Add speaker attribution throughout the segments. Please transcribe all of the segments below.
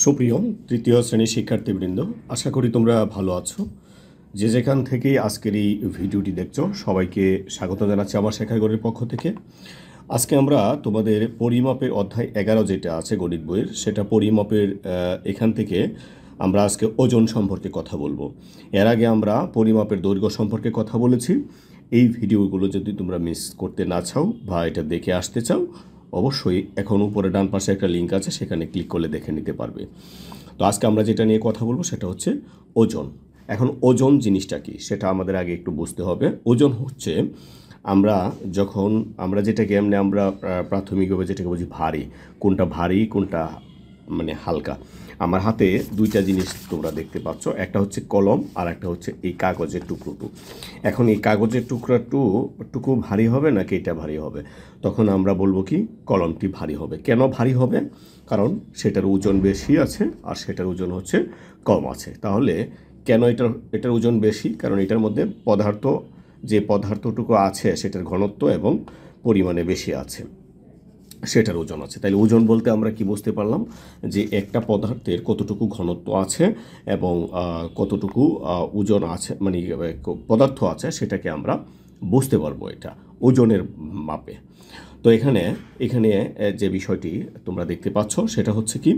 Speaker 1: সুপ্রিয় তৃতীয় শ্রেণীর শিক্ষার্থীবৃন্দ, আশা করি তোমরা ভালো আছো। যে যেখান থেকেই আজকের এই ভিডিওটি দেখছো সবাইকে স্বাগত জানাচ্ছি আমার শেখার গণিতের পক্ষ থেকে। আজকে আমরা তোমাদের পরিমাপের অধ্যায় 11 যেটা আছে গণিত বইয়ের, সেটা পরিমাপের এখান থেকে আমরা আজকে ওজন সম্পর্কে কথা বলবো। এর আগে আমরা পরিমাপের দৈর্ঘ্য সম্পর্কে কথা বলেছি। এই ভিডিওগুলো যদি তোমরা মিস করতে না চাও বা এটা দেখে আসতে চাও, অবশ্যই এখন উপরে ডান পাশে একটা লিঙ্ক আছে, সেখানে ক্লিক করলে দেখে নিতে পারবে। তো আজকে আমরা যেটা নিয়ে কথা বলবো সেটা হচ্ছে ওজন। এখন ওজন জিনিসটা কি সেটা আমাদের আগে একটু বুঝতে হবে। ওজন হচ্ছে আমরা যেটাকে আমরা প্রাথমিকভাবে যেটাকে বুঝি ভারী, কোনটা ভারী কোনটা মানে হালকা। আমার হাতে দুইটা জিনিস তোমরা দেখতে পাচ্ছ, একটা হচ্ছে কলম আর একটা হচ্ছে এই কাগজের টুকরোটু। এখন এই কাগজের টুকরোটুকু ভারী হবে নাকি এটা ভারী হবে? তখন আমরা বলবো কি কলমটি ভারী হবে। কেন ভারী হবে? কারণ সেটার ওজন বেশি আছে আর সেটার ওজন হচ্ছে কম আছে। তাহলে কেন এটার ওজন বেশি? কারণ এটার মধ্যে যে পদার্থটুকু আছে সেটার ঘনত্ব এবং পরিমাণে বেশি আছে, সেটার ওজন আছে। তাইলে ওজন বলতে আমরা কি বুঝতে পারলাম? যে একটা পদার্থের কতটুকু ঘনত্ব আছে এবং কতটুকু ওজন আছে, মানে পদার্থ আছে, সেটাকে আমরা বুঝতে পারবো এটা ওজনের মাপে। তো এখানে যে বিষয়টি তোমরা দেখতে পাচ্ছ সেটা হচ্ছে কি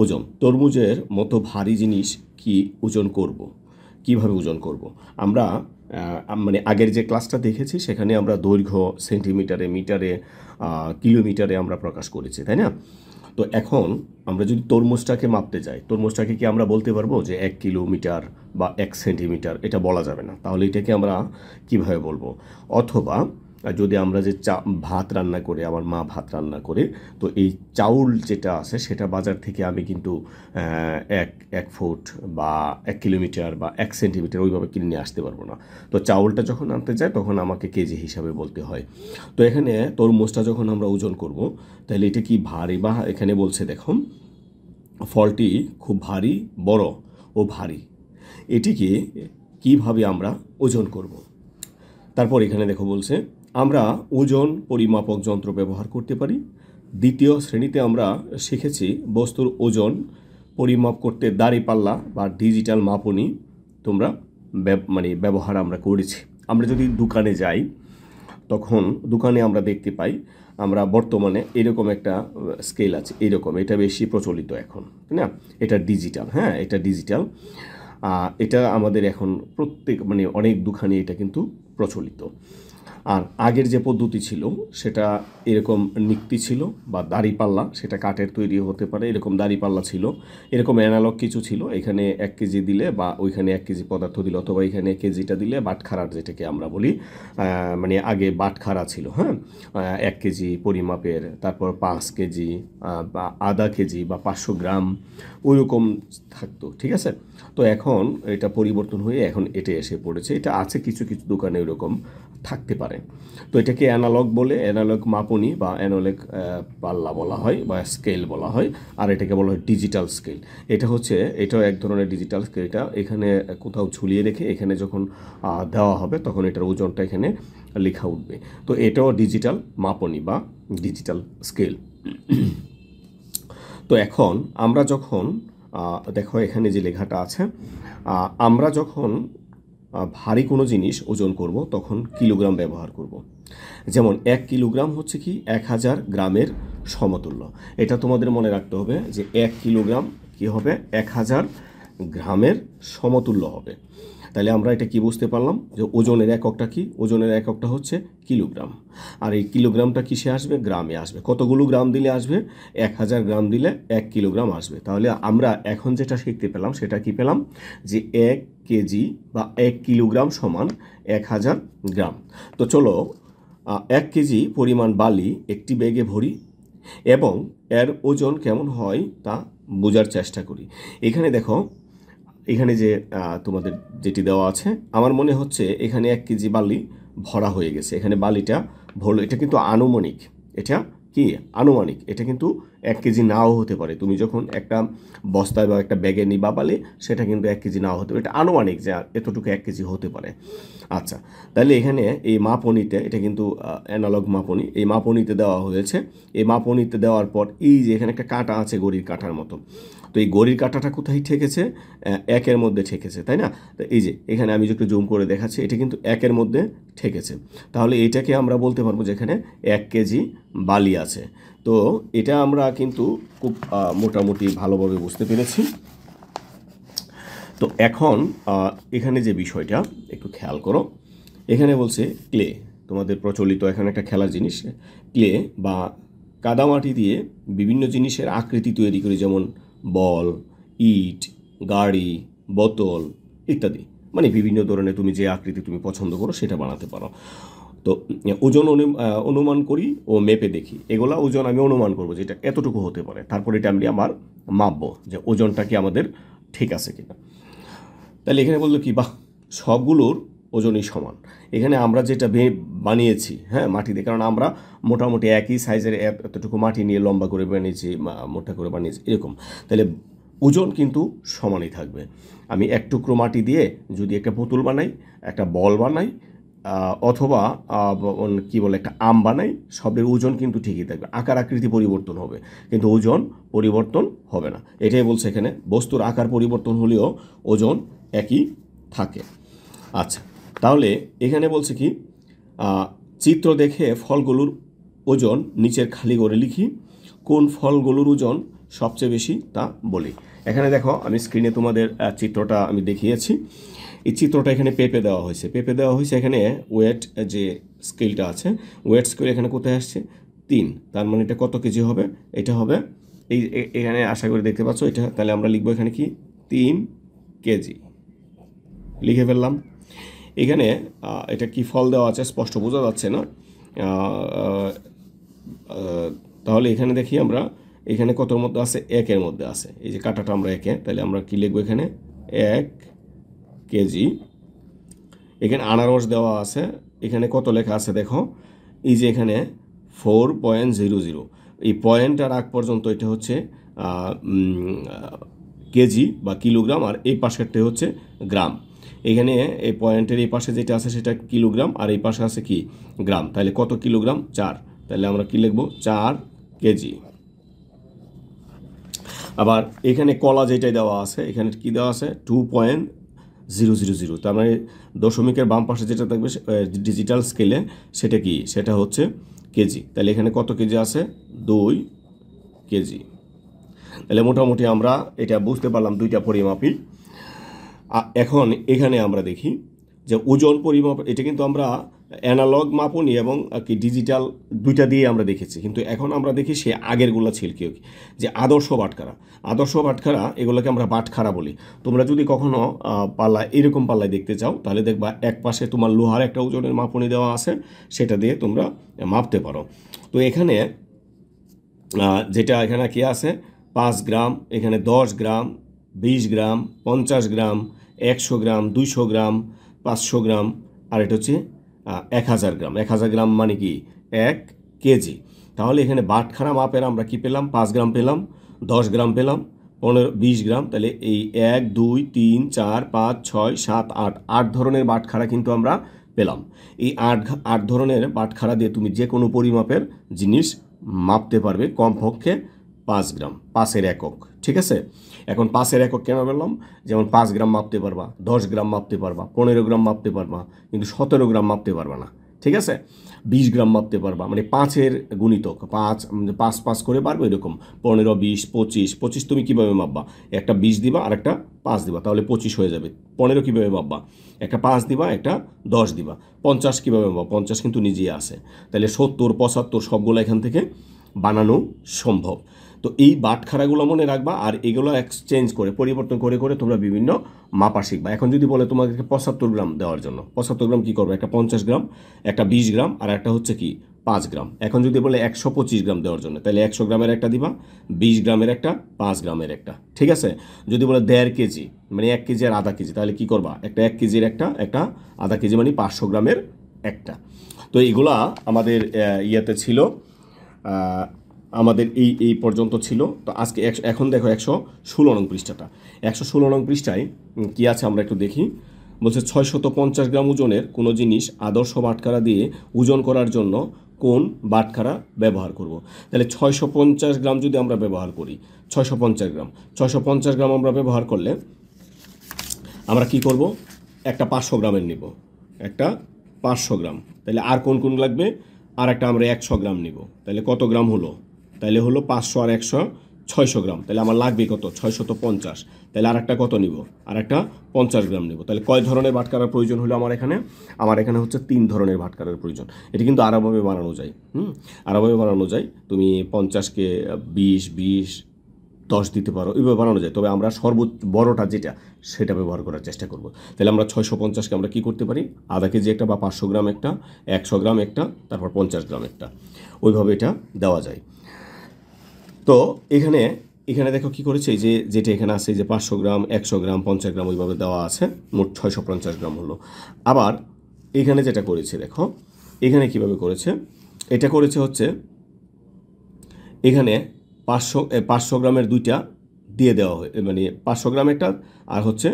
Speaker 1: ওজন। তরমুজের মতো ভারী জিনিস কি ওজন করব? কিভাবে ওজন করব? আমরা মানে আগের যে ক্লাসটা দেখেছি সেখানে আমরা দৈর্ঘ্য সেন্টিমিটারে, মিটারে, কিলোমিটারে আমরা প্রকাশ করেছি, তাই না? তো এখন আমরা যদি তরমুজটাকে মাপতে যাই, তরমুজটাকে কি আমরা বলতে পারবো যে 1 কিলোমিটার বা 1 সেন্টিমিটার? এটা বলা যাবে না। তাহলে এটাকে আমরা কিভাবে বলবো? অথবা যদি আমরা যে ভাত রান্না করে, আমার মা ভাত রান্না করে, তো এই চাউল যেটা আছে সেটা বাজার থেকে আমি কিন্তু এক ফুট বা 1 কিলোমিটার বা 1 সেন্টিমিটার ওইভাবে কিনে নিয়ে আসতে পারবো না। তো চাউলটা যখন আনতে যায় তখন আমাকে কেজি হিসাবে বলতে হয়। তো এখানে তরমুজটা যখন আমরা ওজন করব, তাহলে এটা কি ভারী? বা এখানে বলছে দেখো, ফলটি খুব ভারী, বড় ও ভারী। এটিকে কিভাবে আমরা ওজন করব? তারপর এখানে দেখো বলছে আমরা ওজন পরিমাপক যন্ত্র ব্যবহার করতে পারি। দ্বিতীয় শ্রেণীতে আমরা শিখেছি বস্তুর ওজন পরিমাপ করতে দাঁড়িপাল্লা বা ডিজিটাল মাপনী তোমরা ব্যবহার আমরা করেছি। আমরা যদি দোকানে যাই তখন দোকানে আমরা দেখতে পাই, আমরা বর্তমানে এরকম একটা স্কেল আছে, এরকম, এটা বেশি প্রচলিত এখন, তাই না? এটা ডিজিটাল, হ্যাঁ, এটা ডিজিটাল। এটা আমাদের এখন অনেক দোকানে এটা কিন্তু প্রচলিত। আর আগের যে পদ্ধতি ছিল সেটা এরকম নিক্তি ছিল বা দাড়িপাল্লা, সেটা কাঠের তৈরি হতে পারে, এরকম দাড়িপাল্লা ছিল, এরকম অ্যানালগ কিছু ছিল। এখানে 1 কেজি দিলে বা ওইখানে 1 কেজি পদার্থ দিলে, অথবা এখানে কেজিটা দিলে বাটখারার যেটাকে আমরা বলি, আগে বাটখারা ছিল, হ্যাঁ, 1 কেজি পরিমাপের, তারপর 5 কেজি বা আধা কেজি বা 500 গ্রাম ওইরকম থাকতো, ঠিক আছে? তো এখন এটা পরিবর্তন হয়ে এখন এটা এসে পড়েছে। এটা আছে কিছু কিছু দোকানে ওইরকম থাকতে পারে। তো এটাকে অ্যানালগ বলে, অ্যানালগ মাপনী বা অ্যানালগ পাল্লা বলা হয় বা স্কেল বলা হয়। আর এটাকে বলা হয় ডিজিটাল স্কেল। এটাও এক ধরনের ডিজিটাল স্কেল। এটা এখানে কোথাও ঝুলিয়ে রেখে এখানে যখন দেওয়া হবে তখন এটার ওজনটা এখানে লেখা উঠবে। তো এটাও ডিজিটাল মাপনী বা ডিজিটাল স্কেল। তো এখন আমরা যখন দেখো এখানে যে লেখাটা আছে, আমরা যখন ভারী কোনো জিনিস ওজন করব তখন কিলোগ্রাম ব্যবহার করব। যেমন 1 কিলোগ্রাম হচ্ছে কি 1000 গ্রামের সমতুল্য। এটা তোমাদের মনে রাখতে হবে যে 1 কিলোগ্রাম কি হবে? 1000 গ্রামের সমতুল্য হবে। তাহলে আমরা এটা কি বুঝতে পারলাম যে ওজনের এককটা কি? ওজনের এককটা হচ্ছে কিলোগ্রাম। আর এই কিলোগ্রামটা কিসে আসবে? গ্রামে আসবে। কতগুলো গ্রাম দিলে আসবে? 1000 গ্রাম দিলে 1 কিলোগ্রাম আসবে। তাহলে আমরা এখন যেটা শিখতে পেলাম সেটা কি পেলাম? যে 1 কেজি বা 1 কিলোগ্রাম সমান 1000 গ্রাম। তো চলো 1 কেজি পরিমাণ বালি একটি ব্যাগে ভরি এবং এর ওজন কেমন হয় তা বোঝার চেষ্টা করি। এখানে দেখো, এখানে যে তোমাদের যেটি দেওয়া আছে, আমার মনে হচ্ছে এখানে 1 কেজি বালি ভরা হয়ে গেছে। এখানে বালিটা ভরলো, এটা কিন্তু আনুমানিক। এটা কি আনুমানিক? এটা কিন্তু 1 কেজি নাও হতে পারে। তুমি যখন একটা বস্তায় বা একটা ব্যাগে নিবা পালে সেটা কিন্তু 1 কেজি নাও হতে পারে, এটা আনুমানিক যে এতটুকু 1 কেজি হতে পারে। আচ্ছা, তাহলে এখানে এই মাপনিতে, এটা কিন্তু অ্যানালগ মাপনি, এই মাপনিতে দেওয়া হয়েছে। এই মাপনিতে দেওয়ার পর এই যে এখানে একটা কাঁটা আছে ঘড়ির কাঁটার মতো, তো এই ঘড়ির কাঁটাটা কোথায় ঠেকেছে? 1-এর মধ্যে ঠেকেছে, তাই না? তো এই যে এখানে আমি একটু জুম করে দেখাচ্ছি, এটা কিন্তু 1-এর মধ্যে ঠেকেছে। তাহলে এটাকে আমরা বলতে পারবো যে এখানে 1 কেজি বালি আছে। তো এটা আমরা কিন্তু খুব মোটামুটি ভালোভাবে বুঝতে পেরেছি। তো এখন এখানে যে বিষয়টা একটু খেয়াল করো, এখানে বলছে ক্লে, তোমাদের প্রচলিত এখানে একটা খেলার জিনিস, ক্লে বা কাদামাটি দিয়ে বিভিন্ন জিনিসের আকৃতি তৈরি করি, যেমন বল, ইট, গাড়ি, বোতল ইত্যাদি। মানে বিভিন্ন ধরনের তুমি যে আকৃতি তুমি পছন্দ করো সেটা বানাতে পারো। তো ওজন অনুমান করি ও মেপে দেখি, এগুলা ওজন আমি অনুমান করবো যে এটা এতটুকু হতে পারে, তারপর এটা আমি আমার মাপবো যে ওজনটা কি আমাদের ঠিক আছে কিনা। তাহলে এখানে বললো কি, বাহ, সবগুলোর ওজনই সমান। এখানে আমরা যেটা বানিয়েছি, হ্যাঁ, মাটিতে, কারণ আমরা মোটামুটি একই সাইজের এতটুকু মাটি নিয়ে লম্বা করে বানিয়েছি, মোটা করে বানিয়েছি এরকম, তাহলে ওজন কিন্তু সমানই থাকবে। আমি এক টুকরো মাটি দিয়ে যদি একটা পুতুল বানাই, একটা বল বানাই, অথবা কি বলে একটা আম বানাই, সবের ওজন কিন্তু ঠিকই থাকবে, আকার আকৃতি পরিবর্তন হবে কিন্তু ওজন পরিবর্তন হবে না। এটাই বলছে এখানে, বস্তুর আকার পরিবর্তন হলেও ওজন একই থাকে। আচ্ছা, তাহলে এখানে বলছে কি, চিত্র দেখে ফলগুলোর ওজন নিচের খালি করে লিখি, কোন ফলগুলোর ওজন সবচেয়ে বেশি তা বলি। এখানে দেখো আমি স্ক্রিনে তোমাদের চিত্রটা আমি দেখিয়েছি। এই চিত্রটা এখানে পেপে দেওয়া হয়েছে, এখানে ওয়েট যে স্কেলটা আছে, ওয়েট স্কেল এখানে কোথায় আসছে? 3, তার মানে এটা কত কেজি হবে? এটা হবে এই এখানে আশা করি দেখতে পাচ্ছ এটা, তাহলে আমরা লিখবো এখানে কি 3 কেজি লিখে ফেললাম। এখানে এটা কি ফল দেওয়া আছে স্পষ্ট বোঝা যাচ্ছে না, তাহলে এখানে দেখি আমরা এখানে কতর মধ্যে আছে? 1-এর মধ্যে আছে, এই যে কাটাটা আমরা 1-এ, তাহলে আমরা কি লিখবো এখানে 1 কেজি। এখানে আনারস দেওয়া আছে, এখানে কত লেখা আছে দেখো, এই যে এখানে 4.00, এই পয়েন্টটার আগ পর্যন্ত এটা হচ্ছে কেজি বা কিলোগ্রাম, আর এই পাশেরটা হচ্ছে গ্রাম। এখানে এই পয়েন্টের এই পাশে যেটা আছে সেটা কিলোগ্রাম, আর এই পাশে আছে কি গ্রাম, তাহলে কত কিলোগ্রাম? 4, তাহলে আমরা কি লিখবো 4 কেজি। আবার এখানে কলা যেটাই দেওয়া আছে, এখানে কি দেওয়া আছে? 2.000, তার মানে দশমিকের বাম পাশে যেটা থাকবে ডিজিটাল স্কেলে সেটা কি? সেটা হচ্ছে কেজি। তাহলে এখানে কত কেজি আছে? 2 কেজি। তাহলে মোটামুটি আমরা এটা বুঝতে পারলাম দুইটা পরিমাপই। এখন এখানে আমরা দেখি যে ওজন পরিমাপ, এটা কিন্তু আমরা অ্যানালগ মাপনি এবং কি ডিজিটাল দুইটা দিয়ে আমরা দেখেছি, কিন্তু এখন আমরা দেখি সে আগেরগুলো ছিল কি, যে আদর্শ বাটখারা এগুলোকে আমরা বাটখারা বলি। তোমরা যদি কখনো পাল্লা এরকম পাল্লায় দেখতে চাও তাহলে দেখবা এক পাশে তোমার লোহার একটা ওজনের মাপনি দেওয়া আছে, সেটা দিয়ে তোমরা মাপতে পারো। তো এখানে যেটা এখানে কি আছে? 5 গ্রাম, এখানে 10 গ্রাম, 20 গ্রাম, 50 গ্রাম, 100 গ্রাম, 200 গ্রাম, 500 গ্রাম, আর এটা হচ্ছে 1000 গ্রাম। 1000 গ্রাম মানে কি 1 কেজি। তাহলে এখানে বাটখারা মাপের আমরা কি পেলাম? 5 গ্রাম পেলাম, 10 গ্রাম পেলাম, 15, 20 গ্রাম। তাহলে এই 1, 2, 3, 4, 5, 6, 7, 8 ধরনের বাটখারা কিন্তু আমরা পেলাম। এই 8 ধরনের বাটখারা দিয়ে তুমি যে কোনো পরিমাপের জিনিস মাপতে পারবে, কমপক্ষে 5 গ্রাম, 5-এর একক। ঠিক আছে, এখন 5-এর একক কেন বললাম? যেমন 5 গ্রাম মাপতে পারবা, 10 গ্রাম মাপতে পারবা, 15 গ্রাম মাপতে পারবা, কিন্তু 17 গ্রাম মাপতে পারবা না। ঠিক আছে, 20 গ্রাম মাপতে পারবা, মানে 5-এর গুণিতক 5 করে পারবে এরকম 15, 20, 25 তুমি কীভাবে মাপবা? একটা 20 দিবা আর একটা 5 দিবা, তাহলে 25 হয়ে যাবে। 15 কীভাবে মাপবা? একটা 5 দিবা, একটা 10 দিবা। 50 কীভাবে মাপবা? 50 কিন্তু নিজেই আসে, তাহলে 70, 75 সবগুলো এখান থেকে বানানো সম্ভব। তো এই বাটখারাগুলো মনে রাখবা, আর এগুলো এক্সচেঞ্জ করে পরিবর্তন করে করে তোমরা বিভিন্ন মাপা শিখবা। এখন যদি বলে তোমাদেরকে 75 গ্রাম দেওয়ার জন্য, 75 গ্রাম কী করবে? একটা 50 গ্রাম, একটা 20 গ্রাম, আর একটা হচ্ছে কি 5 গ্রাম। এখন যদি বলে 125 গ্রাম দেওয়ার জন্য, তাহলে 100 গ্রামের একটা দিবা, 20 গ্রামের একটা, 5 গ্রামের একটা। ঠিক আছে, যদি বলে 1.5 কেজি মানে 1 কেজি আর আধা কেজি, তাহলে কি করবা? একটা 1 কেজির একটা আধা কেজি মানে 500 গ্রামের একটা। তো এইগুলা আমাদের ইয়েতে ছিল আমাদের এই পর্যন্ত ছিল। তো আজকে এখন দেখো 116 নং পৃষ্ঠাটা। 116 নং পৃষ্ঠায় কী আছে আমরা একটু দেখি। বলছে 650 গ্রাম ওজনের কোনো জিনিস আদর্শ বাটখারা দিয়ে ওজন করার জন্য কোন বাটখারা ব্যবহার করব। তাহলে 650 গ্রাম যদি আমরা ব্যবহার করি, 650 গ্রাম আমরা ব্যবহার করলে আমরা কি করব, একটা 500 গ্রামের নিব, একটা 500 গ্রাম। তাহলে আর কোন লাগবে, আর একটা আমরা 100 গ্রাম নিব। তাহলে কত গ্রাম হলো, তাহলে হলো 500 আর 100 600 গ্রাম। তাহলে আমার লাগবে কত, 650। তাহলে আর একটা কত নিব, আর একটা 50 গ্রাম নিব। তাহলে কয় ধরনের বাটখারার প্রয়োজন হলো আমার এখানে হচ্ছে 3 ধরনের বাটখারার প্রয়োজন। এটা কিন্তু আরোভাবে বানানো যায়, আরোভাবে বানানো যায়। তুমি 50কে 20 10 দিতে পারো, এইভাবে বানানো যায়। তবে আমরা সর্বোচ্চ বড়টা যেটা সেটা ব্যবহার করার চেষ্টা করব। তাহলে আমরা 650কে আমরা কী করতে পারি, আধা কেজি একটা বা 500 গ্রাম একটা, 100 গ্রাম একটা, তারপর 50 গ্রাম একটা, ওইভাবে এটা দেওয়া যায়। তো এখানে দেখো কী করেছে, এই যে যেটা এখানে আছে, যে 500 গ্রাম 100 গ্রাম 50 গ্রাম ওইভাবে দেওয়া আছে, মোট 650 গ্রাম হলো। আবার এখানে যেটা করেছে দেখো, এখানে কিভাবে করেছে, এটা করেছে হচ্ছে এখানে 500 গ্রামের দুইটা দিয়ে দেওয়া হয়, মানে 500 গ্রাম একটা, আর হচ্ছে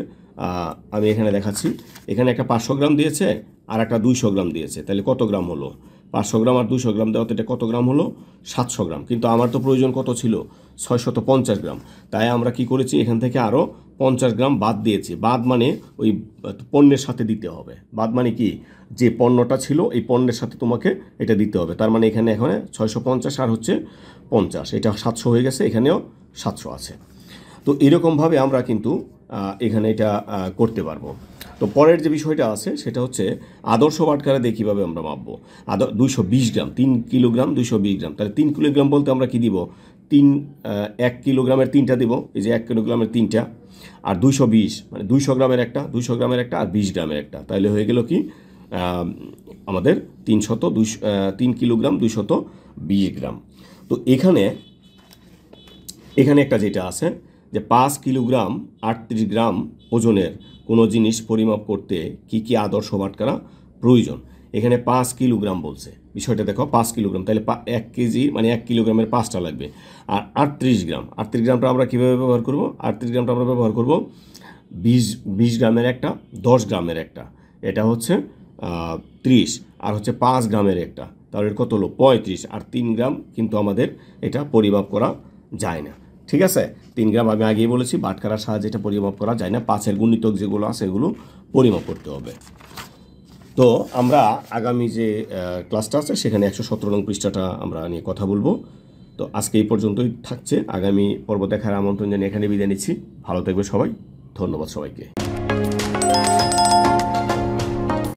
Speaker 1: আমি এখানে দেখাচ্ছি, এখানে একটা 500 গ্রাম দিয়েছে আর একটা 200 গ্রাম দিয়েছে। তাহলে কত গ্রাম হলো, 500 গ্রাম আর 200 গ্রাম দেওয়াতে এটা কত গ্রাম হলো, 700 গ্রাম। কিন্তু আমার তো প্রয়োজন কত ছিল, 650 গ্রাম। তাই আমরা কি করেছি, এখান থেকে আরও 50 গ্রাম বাদ দিয়েছি। বাদ মানে ওই পণ্যের সাথে দিতে হবে। বাদ মানে কি, যে পণ্যটা ছিল এই পণ্যের সাথে তোমাকে এটা দিতে হবে। তার মানে এখানে 650 আর হচ্ছে 50, এটা 700 হয়ে গেছে, এখানেও 700 আছে। তো এরকমভাবে আমরা কিন্তু এখানে এটা করতে পারবো। তো পরের যে বিষয়টা আছে সেটা হচ্ছে আদর্শ বাটখারা দিয়ে কীভাবে আমরা মাপবো। 220 গ্রাম, 3 কিলোগ্রাম 220 গ্রাম। তাহলে 3 কিলোগ্রাম বলতে আমরা কি দিব, 1 কিলোগ্রামের 3টা দিব, এই যে 1 কিলোগ্রামের 3টা, আর 220 মানে 200 গ্রামের একটা, 200 গ্রামের একটা, আর 20 গ্রামের একটা। তাহলে হয়ে গেল কি আমাদের 3 কিলোগ্রাম 220 গ্রাম। তো এখানে একটা যেটা আছে যে 5 কিলোগ্রাম 38 গ্রাম ওজনের কোনো জিনিস পরিমাপ করতে কি কি আদর্শ বাটখারা প্রয়োজন। এখানে 5 কিলোগ্রাম বলছে, বিষয়টা দেখো 5 কিলোগ্রাম, তাহলে 1 কেজি মানে 1 কিলোগ্রামের 5টা লাগবে। আর 38 গ্রামটা আমরা কীভাবে ব্যবহার করব, 38 গ্রামটা আমরা ব্যবহার করব 20 গ্রামের একটা, 10 গ্রামের একটা, এটা হচ্ছে 30, আর হচ্ছে 5 গ্রামের একটা, তাহলে কত হলো 35। আর 3 গ্রাম কিন্তু আমাদের এটা পরিমাপ করা যায় না। ঠিক আছে, 3 গ্রাম আমি আগেই বলেছি বাটখারার সাহায্যে এটা পরিমাপ করা যায় না। 5-এর গুণিতক যেগুলো আছে এগুলো পরিমাপ করতে হবে। তো আমরা আগামী যে ক্লাসটা আছে সেখানে 117 নং পৃষ্ঠাটা আমরা নিয়ে কথা বলবো। তো আজকে এই পর্যন্তই থাকছে, আগামী পর্ব দেখার আমন্ত্রণ জানিয়ে এখানে বিদায় নিচ্ছি। ভালো থাকবে সবাই, ধন্যবাদ সবাইকে।